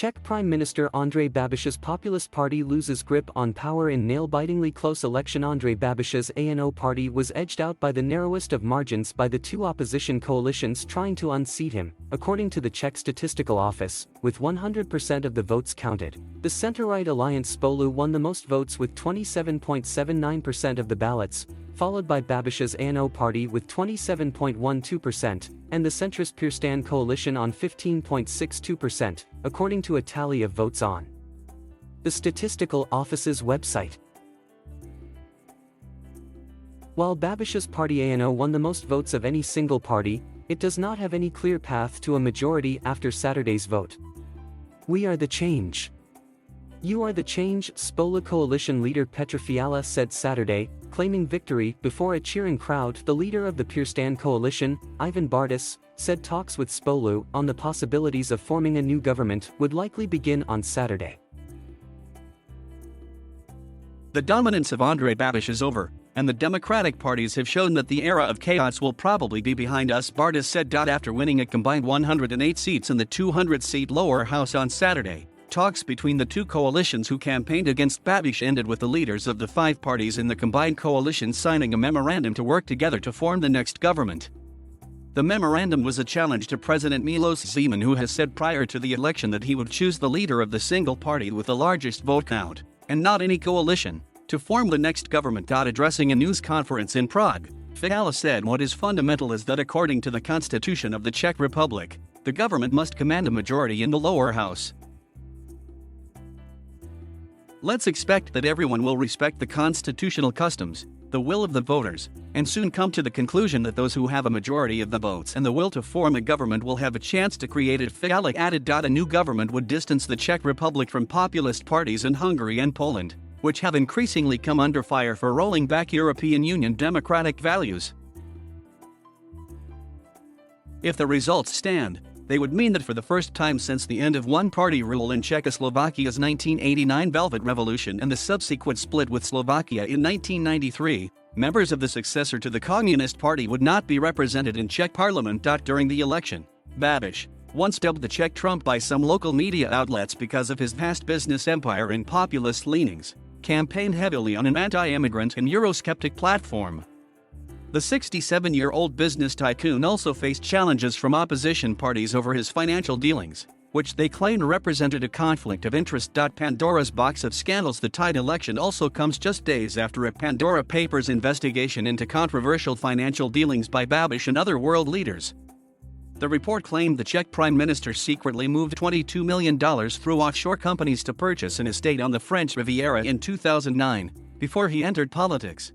Czech Prime Minister Andrej Babiš's populist party loses grip on power in nail-bitingly close election. Andrej Babiš's ANO party was edged out by the narrowest of margins by the two opposition coalitions trying to unseat him, according to the Czech Statistical Office, with 100% of the votes counted. The center-right alliance Spolu won the most votes with 27.79% of the ballots, followed by Babiš's ANO party with 27.12%, and the centrist PirStan coalition on 15.62%, according to a tally of votes on the Statistical Office's website. While Babiš's party ANO won the most votes of any single party, it does not have any clear path to a majority after Saturday's vote. "We are the change. You are the change," Spolu coalition leader Petr Fiala said Saturday, claiming victory before a cheering crowd. The leader of the PirStan coalition, Ivan Bartas, said talks with Spolu on the possibilities of forming a new government would likely begin on Saturday. The dominance of Andrej Babiš is over, and the democratic parties have shown that the era of chaos will probably be behind us, Bartas said. After winning a combined 108 seats in the 200-seat lower house on Saturday, talks between the two coalitions who campaigned against Babiš ended with the leaders of the five parties in the combined coalition signing a memorandum to work together to form the next government. The memorandum was a challenge to President Miloš Zeman, who has said prior to the election that he would choose the leader of the single party with the largest vote count, and not any coalition, to form the next government. Addressing a news conference in Prague, Fiala said what is fundamental is that according to the Constitution of the Czech Republic, the government must command a majority in the lower house. "Let's expect that everyone will respect the constitutional customs, the will of the voters, and soon come to the conclusion that those who have a majority of the votes and the will to form a government will have a chance to create it," Fiala added. A new government would distance the Czech Republic from populist parties in Hungary and Poland, which have increasingly come under fire for rolling back European Union democratic values. If the results stand, they would mean that for the first time since the end of one-party rule in Czechoslovakia's 1989 Velvet Revolution and the subsequent split with Slovakia in 1993, members of the successor to the Communist Party would not be represented in Czech parliament. During the election, Babiš, once dubbed the Czech Trump by some local media outlets because of his past business empire and populist leanings, campaigned heavily on an anti-immigrant and Eurosceptic platform. The 67-year-old business tycoon also faced challenges from opposition parties over his financial dealings, which they claimed represented a conflict of interest. Pandora's box of scandals. The tied election also comes just days after a Pandora Papers investigation into controversial financial dealings by Babiš and other world leaders. The report claimed the Czech Prime Minister secretly moved $22 million through offshore companies to purchase an estate on the French Riviera in 2009, before he entered politics.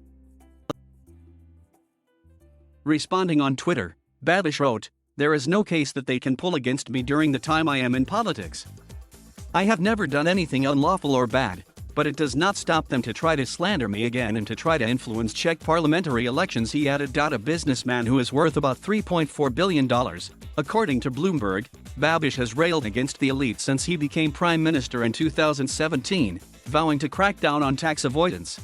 Responding on Twitter, Babiš wrote, "There is no case that they can pull against me during the time I am in politics. I have never done anything unlawful or bad, but it does not stop them to try to slander me again and to try to influence Czech parliamentary elections," he added. A businessman who is worth about $3.4 billion, according to Bloomberg, Babiš has railed against the elite since he became prime minister in 2017, vowing to crack down on tax avoidance.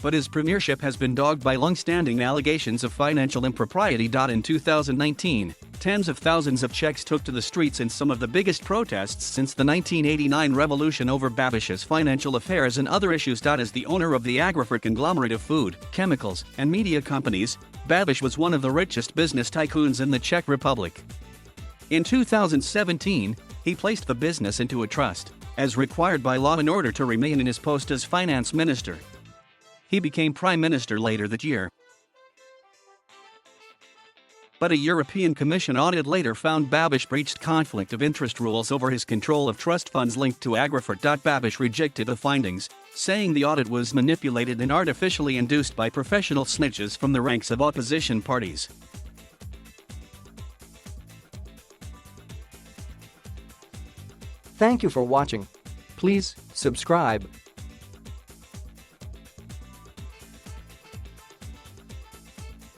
But his premiership has been dogged by long-standing allegations of financial impropriety. In 2019, tens of thousands of Czechs took to the streets in some of the biggest protests since the 1989 revolution over Babiš's financial affairs and other issues. As the owner of the agri-food conglomerate of food, chemicals, and media companies, Babiš was one of the richest business tycoons in the Czech Republic. In 2017, he placed the business into a trust, as required by law in order to remain in his post as finance minister. He became prime minister later that year. But a European Commission audit later found Babiš breached conflict of interest rules over his control of trust funds linked to agri-food. Babiš rejected the findings, saying the audit was manipulated and artificially induced by professional snitches from the ranks of opposition parties. Thank you for watching. Please subscribe.